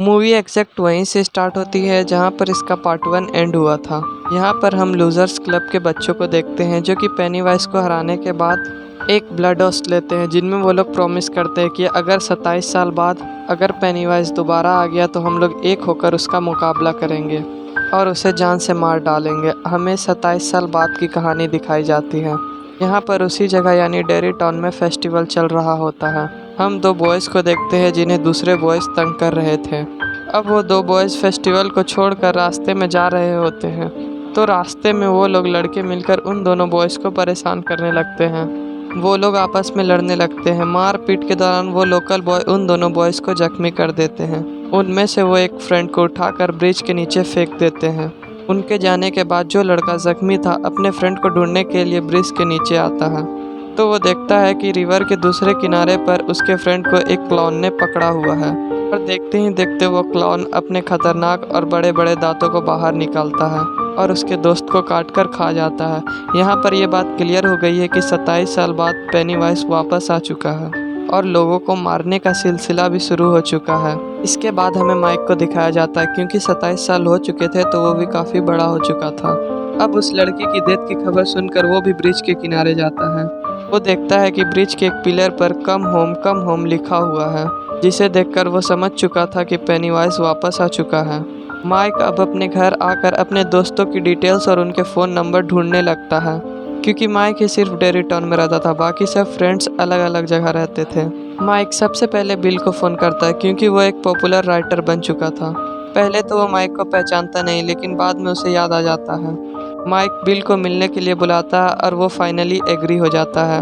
Movie exact वहीं से start होती है जहां पर इसका पार्ट 1 एंड हुआ था। यहां पर हम लूजर्स क्लब के बच्चों को देखते हैं जो कि पेनीवाइज को हराने के बाद एक ब्लड ओथ लेते हैं, जिनमें वो लोग प्रॉमिस करते हैं कि अगर 27 साल बाद अगर पेनीवाइज दोबारा आ गया तो हम लोग एक होकर उसका मुकाबला करेंगे और उसे जान से मार डालेंगे। हमें 27 साल बाद की कहानी दिखाई जाती है। यहाँ पर उसी जगह यानी डेरी टाउन में फेस्टिवल चल रहा होता है। हम दो बॉयज़ को देखते हैं जिन्हें दूसरे बॉयज़ तंग कर रहे थे। अब वो दो बॉयज़ फेस्टिवल को छोड़कर रास्ते में जा रहे होते हैं, तो रास्ते में वो लोग लड़के मिलकर उन दोनों बॉयज़ को परेशान करने लगते हैं। वो लोग आपस में लड़ने लगते हैं। मारपीट के दौरान वो लोकल बॉय उन दोनों बॉयज़ को जख्मी कर देते हैं। उनमें से वो एक फ्रेंड को उठाकर ब्रिज के नीचे फेंक देते हैं। उनके जाने के बाद जो लड़का जख्मी था अपने फ्रेंड को ढूंढने के लिए ब्रिज के नीचे आता है, तो वो देखता है कि रिवर के दूसरे किनारे पर उसके फ्रेंड को एक क्लाउन ने पकड़ा हुआ है। और देखते ही देखते वो क्लाउन अपने खतरनाक और बड़े बड़े दांतों को बाहर निकालता है और उसके दोस्त को काट कर खा जाता है। यहाँ पर यह बात क्लियर हो गई है कि 27 साल बाद पेनीवाइज वापस आ चुका है और लोगों को मारने का सिलसिला भी शुरू हो चुका है। इसके बाद हमें माइक को दिखाया जाता है, क्योंकि 27 साल हो चुके थे तो वो भी काफ़ी बड़ा हो चुका था। अब उस लड़की की डेथ की खबर सुनकर वो भी ब्रिज के किनारे जाता है। वो देखता है कि ब्रिज के एक पिलर पर कम होम लिखा हुआ है, जिसे देखकर वो समझ चुका था कि पेनीवाइज वापस आ चुका है। माइक अब अपने घर आकर अपने दोस्तों की डिटेल्स और उनके फ़ोन नंबर ढूंढने लगता है, क्योंकि माइक ही सिर्फ डेरी टाउन में रहता था, बाकी सब फ्रेंड्स अलग अलग जगह रहते थे। माइक सबसे पहले बिल को फ़ोन करता है, क्योंकि वो एक पॉपुलर राइटर बन चुका था। पहले तो वो माइक को पहचानता नहीं, लेकिन बाद में उसे याद आ जाता है। माइक बिल को मिलने के लिए बुलाता है और वो फाइनली एग्री हो जाता है।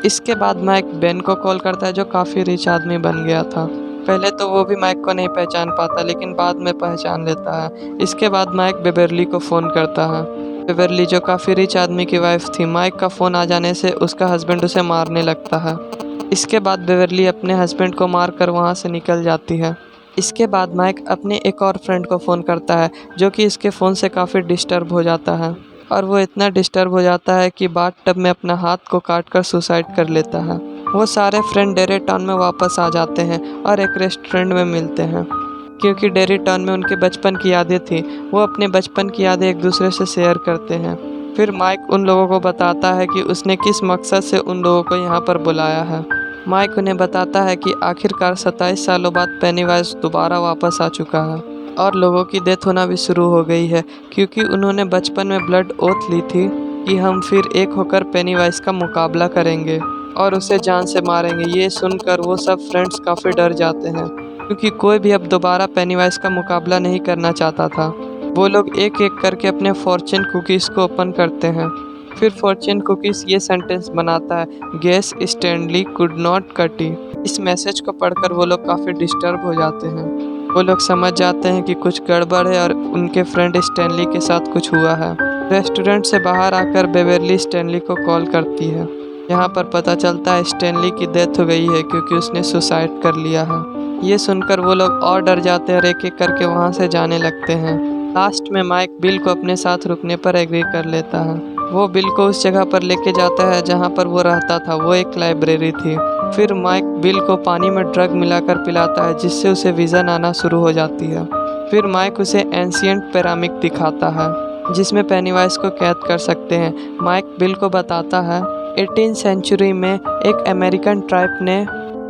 इसके बाद माइक बेन को कॉल करता है, जो काफ़ी रिच आदमी बन गया था। पहले तो वो भी माइक को नहीं पहचान पाता, लेकिन बाद में पहचान लेता है। इसके बाद माइक बेवरली को फ़ोन करता है। बेवरली जो काफ़ी रिच आदमी की वाइफ थी, माइक का फ़ोन आ जाने से उसका हस्बैंड उसे मारने लगता है। इसके बाद बेवरली अपने हस्बैंड को मारकर वहाँ से निकल जाती है। इसके बाद माइक अपने एक और फ्रेंड को फ़ोन करता है, जो कि इसके फ़ोन से काफ़ी डिस्टर्ब हो जाता है और वो इतना डिस्टर्ब हो जाता है कि बाथटब में अपना हाथ को काटकर सुसाइड कर लेता है। वो सारे फ्रेंड डेरी टाउन में वापस आ जाते हैं और एक रेस्टोरेंट में मिलते हैं, क्योंकि डेरी टाउन में उनके बचपन की यादें थी। वो अपने बचपन की यादें एक दूसरे से शेयर करते हैं। फिर माइक उन लोगों को बताता है कि उसने किस मकसद से उन लोगों को यहाँ पर बुलाया है। माइक उन्हें बताता है कि आखिरकार 27 सालों बाद पेनीवाइज दोबारा वापस आ चुका है और लोगों की डेथ होना भी शुरू हो गई है, क्योंकि उन्होंने बचपन में ब्लड ओथ ली थी कि हम फिर एक होकर पेनीवाइज का मुकाबला करेंगे और उसे जान से मारेंगे। ये सुनकर वो सब फ्रेंड्स काफ़ी डर जाते हैं, क्योंकि कोई भी अब दोबारा पेनीवाइज का मुकाबला नहीं करना चाहता था। वो लोग एक एक करके अपने फॉर्च्यून कुकीज़ को ओपन करते हैं। फिर फॉर्च्यून कुकीज़ ये सेंटेंस बनाता है, guess Stanley could not cut you. इस मैसेज को पढ़कर वो लोग काफ़ी डिस्टर्ब हो जाते हैं। वो लोग समझ जाते हैं कि कुछ गड़बड़ है और उनके फ्रेंड स्टैनली के साथ कुछ हुआ है। रेस्टोरेंट से बाहर आकर बेवरली स्टैनली को कॉल करती है। यहाँ पर पता चलता है स्टैनली की डेथ हो गई है, क्योंकि उसने सुसाइड कर लिया है। ये सुनकर वो लोग और डर जाते हैं और एक एक करके वहाँ से जाने लगते हैं। लास्ट में माइक बिल को अपने साथ रुकने पर एग्री कर लेता है। वो बिल को उस जगह पर लेके जाता है जहाँ पर वो रहता था। वो एक लाइब्रेरी थी। फिर माइक बिल को पानी में ड्रग मिलाकर पिलाता है, जिससे उसे विज़न आना शुरू हो जाती है। फिर माइक उसे एंशिएंट पिरामिड दिखाता है, जिसमें पेनीवाइज को कैद कर सकते हैं। माइक बिल को बताता है 18th सेंचुरी में एक अमेरिकन ट्राइब ने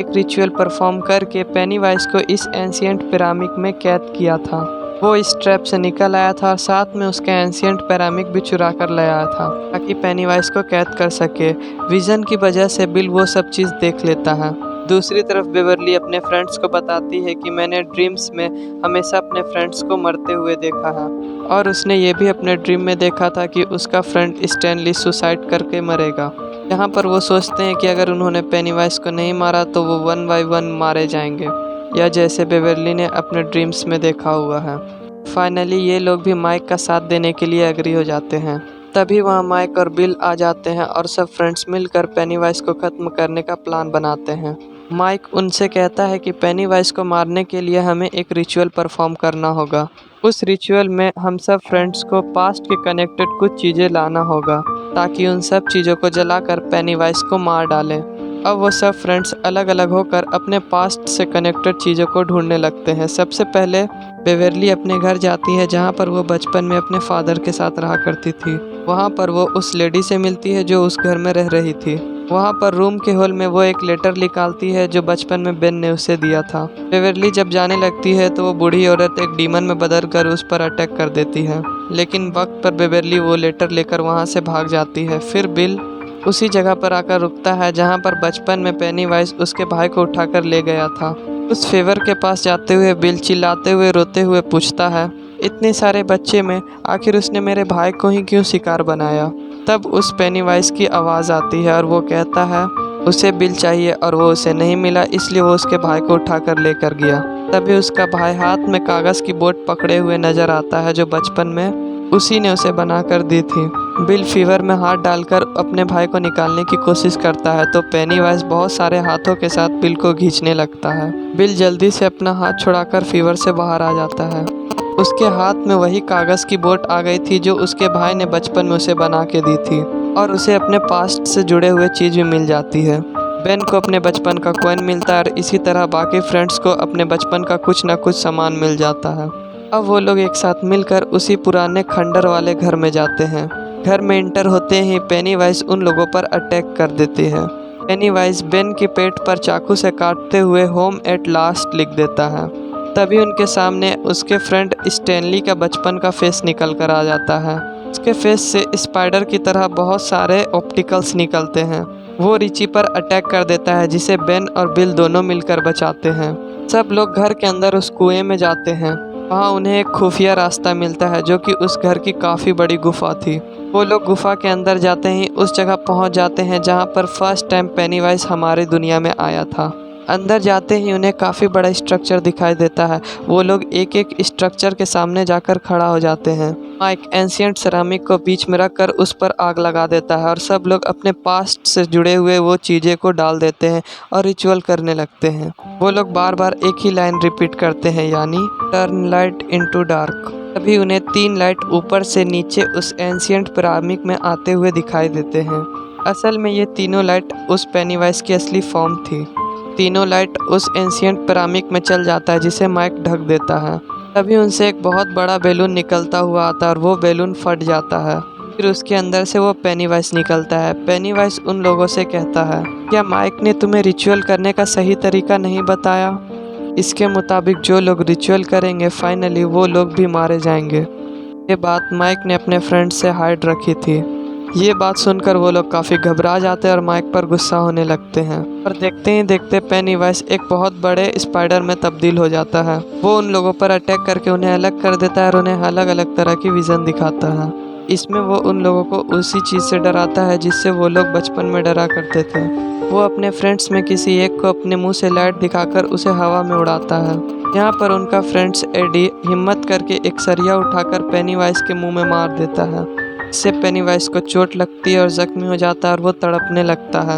एक रिचुअल परफॉर्म करके पेनीवाइज को इस एंशिएंट पिरामिड में कैद किया था। वो इस ट्रैप से निकल आया था और साथ में उसका एंशिएंट पिरामिड भी चुरा कर ले आया था, ताकि पेनीवाइज को कैद कर सके। विजन की वजह से बिल वो सब चीज़ देख लेता है। दूसरी तरफ बेवरली अपने फ्रेंड्स को बताती है कि मैंने ड्रीम्स में हमेशा अपने फ्रेंड्स को मरते हुए देखा है, और उसने ये भी अपने ड्रीम में देखा था कि उसका फ्रेंड स्टैनली सुसाइड करके मरेगा। यहाँ पर वो सोचते हैं कि अगर उन्होंने पेनीवाइज को नहीं मारा तो वो 1 बाय 1 मारे जाएंगे, या जैसे बेवरली ने अपने ड्रीम्स में देखा हुआ है। फाइनली ये लोग भी माइक का साथ देने के लिए एग्री हो जाते हैं। तभी वहाँ माइक और बिल आ जाते हैं और सब फ्रेंड्स मिलकर पेनीवाइज को ख़त्म करने का प्लान बनाते हैं। माइक उनसे कहता है कि पेनीवाइज को मारने के लिए हमें एक रिचुअल परफॉर्म करना होगा। उस रिचुअल में हम सब फ्रेंड्स को पास्ट के कनेक्टेड कुछ चीज़ें लाना होगा, ताकि उन सब चीज़ों को जलाकर पेनीवाइज को मार डालें। अब वो सब फ्रेंड्स अलग अलग होकर अपने पास्ट से कनेक्टेड चीज़ों को ढूंढने लगते हैं। सबसे पहले बेवरली अपने घर जाती है जहाँ पर वो बचपन में अपने फादर के साथ रहा करती थी। वहाँ पर वो उस लेडी से मिलती है जो उस घर में रह रही थी। वहाँ पर रूम के हॉल में वो एक लेटर निकालती है जो बचपन में बेन ने उसे दिया था। बेवरली जब जाने लगती है तो वो बूढ़ी औरत एक डीमन में बदल कर उस पर अटैक कर देती है, लेकिन वक्त पर बेवरली वो लेटर लेकर वहाँ से भाग जाती है। फिर बिल उसी जगह पर आकर रुकता है जहाँ पर बचपन में पेनीवाइज उसके भाई को उठाकर ले गया था। उस फेवर के पास जाते हुए बिल चिल्लाते हुए रोते हुए पूछता है, इतने सारे बच्चे में आखिर उसने मेरे भाई को ही क्यों शिकार बनाया। तब उस पेनीवाइज की आवाज़ आती है और वो कहता है उसे बिल चाहिए और वो उसे नहीं मिला, इसलिए वो उसके भाई को उठाकर लेकर गया। तभी उसका भाई हाथ में कागज़ की बोट पकड़े हुए नजर आता है जो बचपन में उसी ने उसे बनाकर दी थी। बिल फीवर में हाथ डालकर अपने भाई को निकालने की कोशिश करता है तो पेनीवाइज बहुत सारे हाथों के साथ बिल को खींचने लगता है। बिल जल्दी से अपना हाथ छुड़ाकर फीवर से बाहर आ जाता है। उसके हाथ में वही कागज़ की बोट आ गई थी जो उसके भाई ने बचपन में उसे बना के दी थी और उसे अपने पास्ट से जुड़े हुए चीज़ भी मिल जाती है। बेन को अपने बचपन का कॉइन मिलता है और इसी तरह बाकी फ्रेंड्स को अपने बचपन का कुछ न कुछ सामान मिल जाता है। अब वो लोग एक साथ मिलकर उसी पुराने खंडर वाले घर में जाते हैं। घर में इंटर होते ही पेनीवाइज उन लोगों पर अटैक कर देती है। पेनीवाइज बेन के पेट पर चाकू से काटते हुए होम एट लास्ट लिख देता है। तभी उनके सामने उसके फ्रेंड स्टैनली का बचपन का फेस निकल कर आ जाता है। उसके फेस से स्पाइडर की तरह बहुत सारे ऑप्टिकल्स निकलते हैं। वो रिची पर अटैक कर देता है जिसे बेन और बिल दोनों मिलकर बचाते हैं। सब लोग घर के अंदर उस कुएं में जाते हैं। वहाँ उन्हें एक खुफिया रास्ता मिलता है जो कि उस घर की काफ़ी बड़ी गुफा थी। वो लोग गुफा के अंदर जाते ही उस जगह पहुँच जाते हैं जहाँ पर फर्स्ट टाइम पेनीवाइज हमारी दुनिया में आया था। अंदर जाते ही उन्हें काफ़ी बड़ा स्ट्रक्चर दिखाई देता है। वो लोग एक एक स्ट्रक्चर के सामने जाकर खड़ा हो जाते हैं। माइक एंशिएंट सेरामिक को बीच में रखकर उस पर आग लगा देता है और सब लोग अपने पास्ट से जुड़े हुए वो चीज़ें को डाल देते हैं और रिचुअल करने लगते हैं। वो लोग बार बार एक ही लाइन रिपीट करते हैं, यानी टर्न लाइट इनटू डार्क। तभी उन्हें 3 लाइट ऊपर से नीचे उस एंशिएंट पिरामिड में आते हुए दिखाई देते हैं। असल में ये तीनों लाइट उस पेनीवाइज की असली फॉर्म थी। तीनों लाइट उस एंशिएंट पिरामिड में चल जाता है जिसे माइक ढक देता है। तभी उनसे एक बहुत बड़ा बैलून निकलता हुआ आता है और वो बैलून फट जाता है। फिर उसके अंदर से वो पेनीवाइज निकलता है। पेनीवाइज उन लोगों से कहता है, क्या माइक ने तुम्हें रिचुअल करने का सही तरीका नहीं बताया? इसके मुताबिक जो लोग रिचुअल करेंगे फाइनली वो लोग भी मारे जाएंगे। ये बात माइक ने अपने फ्रेंड से हाइड रखी थी। ये बात सुनकर वो लोग काफ़ी घबरा जाते हैं और माइक पर गुस्सा होने लगते हैं और देखते ही देखते पेनीवाइज एक बहुत बड़े स्पाइडर में तब्दील हो जाता है। वो उन लोगों पर अटैक करके उन्हें अलग कर देता है और उन्हें अलग अलग तरह की विज़न दिखाता है। इसमें वो उन लोगों को उसी चीज़ से डराता है जिससे वो लोग बचपन में डरा करते थे। वो अपने फ्रेंड्स में किसी एक को अपने मुंह से लाइट दिखाकर उसे हवा में उड़ाता है। यहाँ पर उनका फ्रेंड्स एडी हिम्मत करके एक सरिया उठाकर पेनीवाइज के मुंह में मार देता है। इससे पेनीवाइज को चोट लगती है और जख्मी हो जाता है और वो तड़पने लगता है।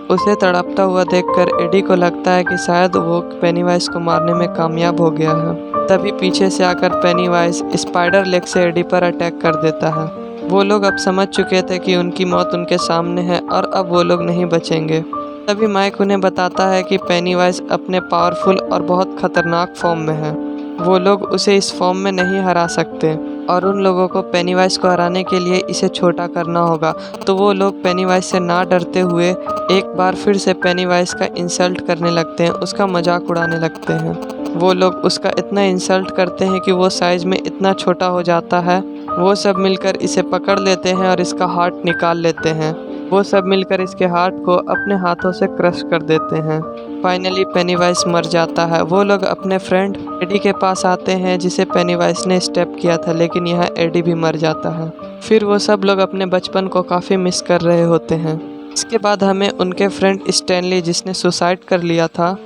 उसे तड़पता हुआ देखकर एडी को लगता है कि शायद वो पेनीवाइज को मारने में कामयाब हो गया है। तभी पीछे से आकर पेनीवाइज स्पाइडर लेग से एडी पर अटैक कर देता है। वो लोग अब समझ चुके थे कि उनकी मौत उनके सामने है और अब वो लोग नहीं बचेंगे। तभी माइक उन्हें बताता है कि पेनीवाइज अपने पावरफुल और बहुत खतरनाक फॉर्म में है। वो लोग उसे इस फॉर्म में नहीं हरा सकते और उन लोगों को पेनीवाइज को हराने के लिए इसे छोटा करना होगा। तो वो लोग पेनीवाइज से ना डरते हुए एक बार फिर से पेनीवाइज का इंसल्ट करने लगते हैं, उसका मजाक उड़ाने लगते हैं। वो लोग उसका इतना इंसल्ट करते हैं कि वो साइज़ में इतना छोटा हो जाता है। वो सब मिलकर इसे पकड़ लेते हैं और इसका हार्ट निकाल लेते हैं। वो सब मिलकर इसके हार्ट को अपने हाथों से क्रश कर देते हैं। फाइनली पेनीवाइज मर जाता है। वो लोग अपने फ्रेंड एडी के पास आते हैं जिसे पेनीवाइज ने स्टेप किया था, लेकिन यहाँ एडी भी मर जाता है। फिर वो सब लोग अपने बचपन को काफ़ी मिस कर रहे होते हैं। इसके बाद हमें उनके फ्रेंड स्टैनली जिसने सुसाइड कर लिया था,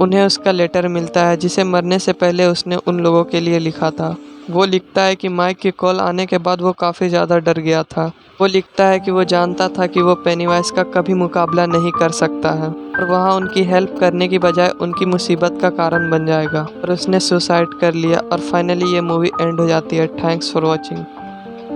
उन्हें उसका लेटर मिलता है जिसे मरने से पहले उसने उन लोगों के लिए लिखा था। वो लिखता है कि माइक की कॉल आने के बाद वो काफ़ी ज़्यादा डर गया था। वो लिखता है कि वो जानता था कि वो पेनीवाइज का कभी मुकाबला नहीं कर सकता है और वहाँ उनकी हेल्प करने की बजाय उनकी मुसीबत का कारण बन जाएगा और उसने सुसाइड कर लिया। और फाइनली ये मूवी एंड हो जाती है। Thanks for watching.